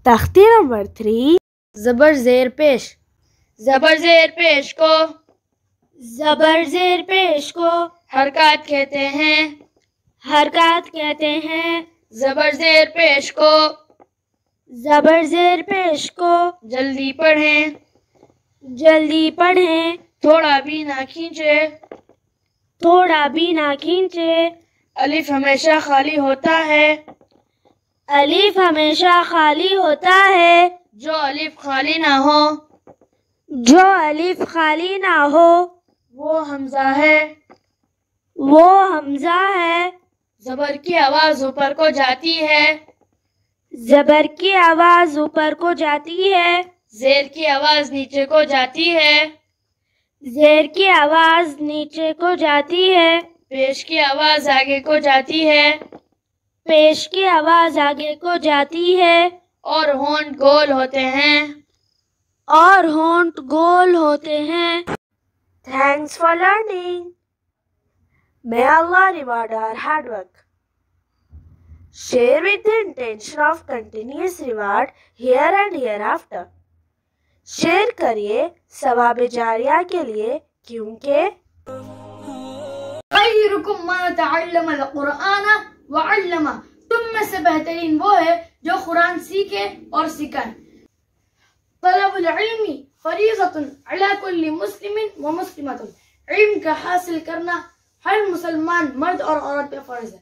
تختی نمبر 3 زبر زیر پیش. زبر زیر پیش کو زبر زیر پیش کو حرکات کہتے ہیں. حرکات کہتے ہیں. زبر زیر پیش کو زبر زیر پیش کو جلدی پڑھیں. جلدی پڑھیں. تھوڑا بھی نہ کھینچے. تھوڑا بھی نہ کھینچے. الف ہمیشہ خالی ہوتا ہے. الف ہمیشہ خالی ہوتا ہے. جو الف خالی نہ ہو جو الف خالی نہ ہو وہ حمزہ ہے. وہ حمزہ ہے. زبر کی آواز اوپر کو جاتی ہے. زبر کی آواز اوپر کو جاتی ہے. زیر کی آواز نیچے کو جاتی ہے. زیر کی آواز نیچے کو جاتی ہے. پیش کی آواز آگے کو جاتی ہے. پیش کی آواز آگے کو جاتی ہے. اور ہونٹ گول ہوتے ہیں. اور ہونٹ گول ہوتے ہیں. Thanks for learning. May Allah reward our hard work. Share with the intention of continuous reward here and hereafter. Share کریے ثواب جاریہ کے لیے کیونکہ خیرکم من تعلم القرآن وعلمہ. تم میں سے بہترین وہ ہے جو قرآن سیکھے اور سکھائے. طلب العلم فریضۃ علی کل مسلم و مسلمۃ. علم کا حاصل کرنا ہر مسلمان مرد اور عورت پہ فرض ہے.